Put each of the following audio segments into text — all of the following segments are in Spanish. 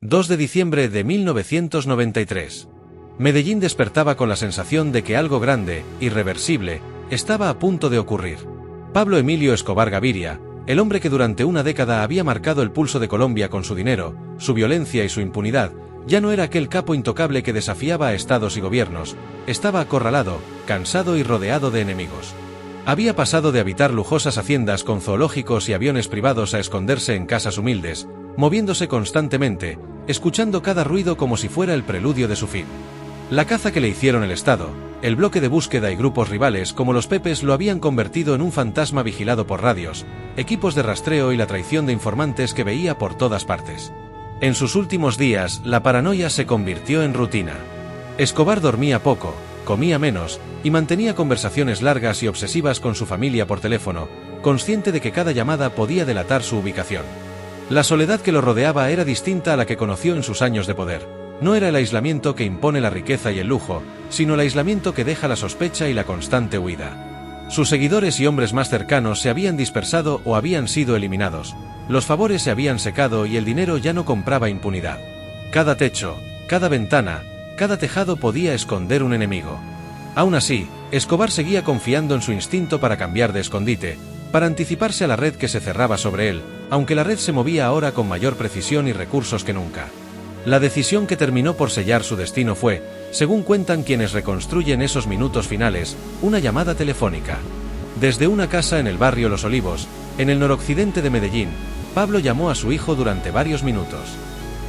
2 de diciembre de 1993. Medellín despertaba con la sensación de que algo grande, irreversible, estaba a punto de ocurrir. Pablo Emilio Escobar Gaviria, el hombre que durante una década había marcado el pulso de Colombia con su dinero, su violencia y su impunidad, ya no era aquel capo intocable que desafiaba a estados y gobiernos, estaba acorralado, cansado y rodeado de enemigos. Había pasado de habitar lujosas haciendas con zoológicos y aviones privados a esconderse en casas humildes, moviéndose constantemente, escuchando cada ruido como si fuera el preludio de su fin. La caza que le hicieron el Estado, el bloque de búsqueda y grupos rivales como los Pepes lo habían convertido en un fantasma vigilado por radios, equipos de rastreo y la traición de informantes que veía por todas partes. En sus últimos días, la paranoia se convirtió en rutina. Escobar dormía poco, comía menos, y mantenía conversaciones largas y obsesivas con su familia por teléfono, consciente de que cada llamada podía delatar su ubicación. La soledad que lo rodeaba era distinta a la que conoció en sus años de poder. No era el aislamiento que impone la riqueza y el lujo, sino el aislamiento que deja la sospecha y la constante huida. Sus seguidores y hombres más cercanos se habían dispersado o habían sido eliminados, los favores se habían secado y el dinero ya no compraba impunidad. Cada techo, cada ventana, cada tejado podía esconder un enemigo. Aún así, Escobar seguía confiando en su instinto para cambiar de escondite, para anticiparse a la red que se cerraba sobre él, aunque la red se movía ahora con mayor precisión y recursos que nunca. La decisión que terminó por sellar su destino fue, según cuentan quienes reconstruyen esos minutos finales, una llamada telefónica. Desde una casa en el barrio Los Olivos, en el noroccidente de Medellín, Pablo llamó a su hijo durante varios minutos.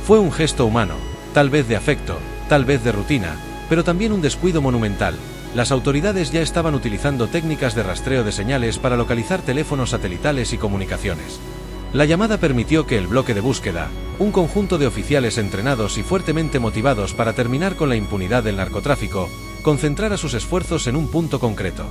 Fue un gesto humano, tal vez de afecto, tal vez de rutina, pero también un descuido monumental. Las autoridades ya estaban utilizando técnicas de rastreo de señales para localizar teléfonos satelitales y comunicaciones. La llamada permitió que el bloque de búsqueda, un conjunto de oficiales entrenados y fuertemente motivados para terminar con la impunidad del narcotráfico, concentrara sus esfuerzos en un punto concreto.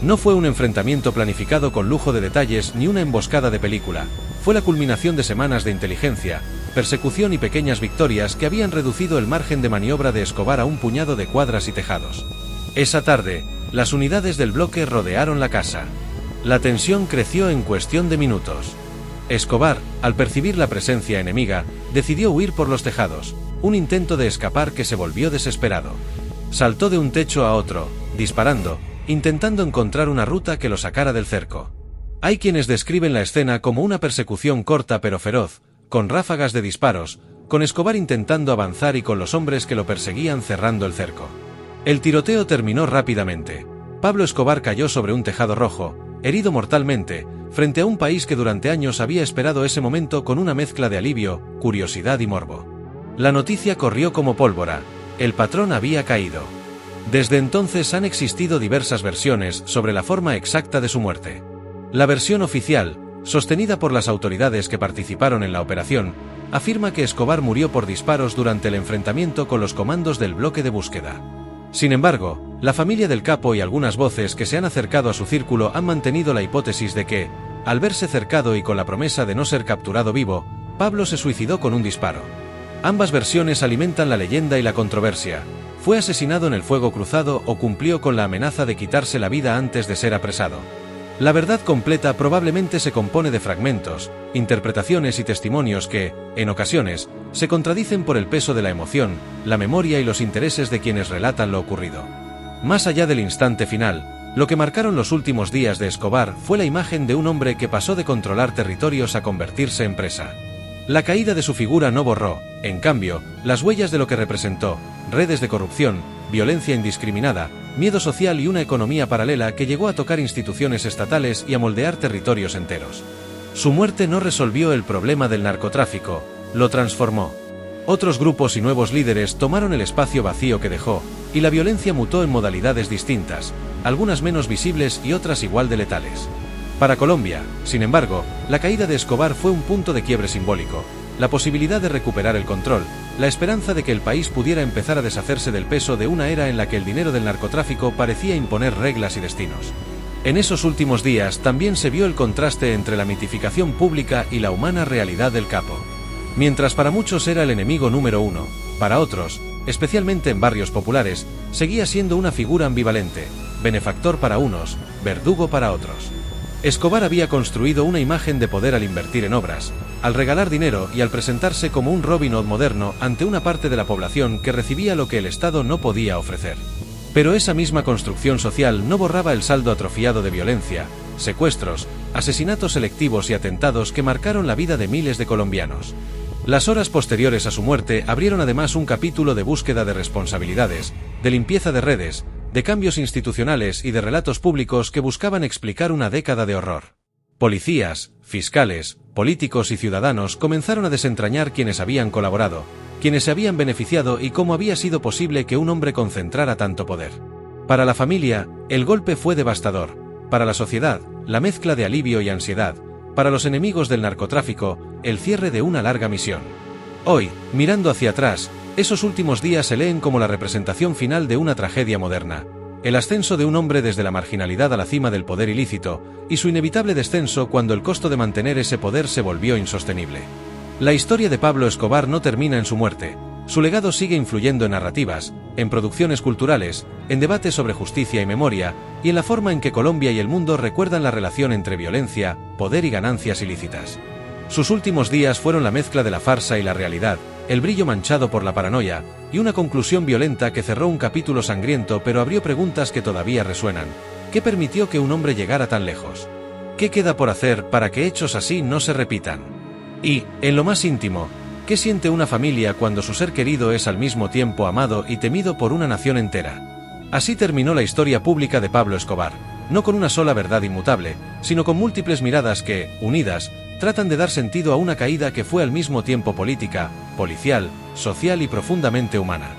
No fue un enfrentamiento planificado con lujo de detalles ni una emboscada de película, fue la culminación de semanas de inteligencia, persecución y pequeñas victorias que habían reducido el margen de maniobra de Escobar a un puñado de cuadras y tejados. Esa tarde, las unidades del bloque rodearon la casa. La tensión creció en cuestión de minutos. Escobar, al percibir la presencia enemiga, decidió huir por los tejados, un intento de escapar que se volvió desesperado. Saltó de un techo a otro, disparando, intentando encontrar una ruta que lo sacara del cerco. Hay quienes describen la escena como una persecución corta pero feroz, con ráfagas de disparos, con Escobar intentando avanzar y con los hombres que lo perseguían cerrando el cerco. El tiroteo terminó rápidamente. Pablo Escobar cayó sobre un tejado rojo, herido mortalmente, frente a un país que durante años había esperado ese momento con una mezcla de alivio, curiosidad y morbo. La noticia corrió como pólvora, el patrón había caído. Desde entonces han existido diversas versiones sobre la forma exacta de su muerte. La versión oficial, sostenida por las autoridades que participaron en la operación, afirma que Escobar murió por disparos durante el enfrentamiento con los comandos del bloque de búsqueda. Sin embargo, la familia del capo y algunas voces que se han acercado a su círculo han mantenido la hipótesis de que, al verse cercado y con la promesa de no ser capturado vivo, Pablo se suicidó con un disparo. Ambas versiones alimentan la leyenda y la controversia. ¿Fue asesinado en el fuego cruzado o cumplió con la amenaza de quitarse la vida antes de ser apresado? La verdad completa probablemente se compone de fragmentos, interpretaciones y testimonios que, en ocasiones, se contradicen por el peso de la emoción, la memoria y los intereses de quienes relatan lo ocurrido. Más allá del instante final, lo que marcaron los últimos días de Escobar fue la imagen de un hombre que pasó de controlar territorios a convertirse en presa. La caída de su figura no borró, en cambio, las huellas de lo que representó: redes de corrupción, violencia indiscriminada, miedo social y una economía paralela que llegó a tocar instituciones estatales y a moldear territorios enteros. Su muerte no resolvió el problema del narcotráfico, lo transformó. Otros grupos y nuevos líderes tomaron el espacio vacío que dejó, y la violencia mutó en modalidades distintas, algunas menos visibles y otras igual de letales. Para Colombia, sin embargo, la caída de Escobar fue un punto de quiebre simbólico, la posibilidad de recuperar el control, la esperanza de que el país pudiera empezar a deshacerse del peso de una era en la que el dinero del narcotráfico parecía imponer reglas y destinos. En esos últimos días también se vio el contraste entre la mitificación pública y la humana realidad del capo. Mientras para muchos era el enemigo número uno, para otros, especialmente en barrios populares, seguía siendo una figura ambivalente, benefactor para unos, verdugo para otros. Escobar había construido una imagen de poder al invertir en obras, al regalar dinero y al presentarse como un Robin Hood moderno ante una parte de la población que recibía lo que el Estado no podía ofrecer. Pero esa misma construcción social no borraba el saldo atrofiado de violencia, secuestros, asesinatos selectivos y atentados que marcaron la vida de miles de colombianos. Las horas posteriores a su muerte abrieron además un capítulo de búsqueda de responsabilidades, de limpieza de redes, de cambios institucionales y de relatos públicos que buscaban explicar una década de horror. Policías, fiscales, políticos y ciudadanos comenzaron a desentrañar quiénes habían colaborado, quiénes se habían beneficiado y cómo había sido posible que un hombre concentrara tanto poder. Para la familia, el golpe fue devastador. Para la sociedad, la mezcla de alivio y ansiedad. Para los enemigos del narcotráfico, el cierre de una larga misión. Hoy, mirando hacia atrás, esos últimos días se leen como la representación final de una tragedia moderna. El ascenso de un hombre desde la marginalidad a la cima del poder ilícito, y su inevitable descenso cuando el costo de mantener ese poder se volvió insostenible. La historia de Pablo Escobar no termina en su muerte. Su legado sigue influyendo en narrativas, en producciones culturales, en debates sobre justicia y memoria, y en la forma en que Colombia y el mundo recuerdan la relación entre violencia, poder y ganancias ilícitas. Sus últimos días fueron la mezcla de la farsa y la realidad, el brillo manchado por la paranoia, y una conclusión violenta que cerró un capítulo sangriento pero abrió preguntas que todavía resuenan. ¿Qué permitió que un hombre llegara tan lejos? ¿Qué queda por hacer para que hechos así no se repitan? Y, en lo más íntimo, ¿qué siente una familia cuando su ser querido es al mismo tiempo amado y temido por una nación entera? Así terminó la historia pública de Pablo Escobar, no con una sola verdad inmutable, sino con múltiples miradas que, unidas, tratan de dar sentido a una caída que fue al mismo tiempo política, policial, social y profundamente humana.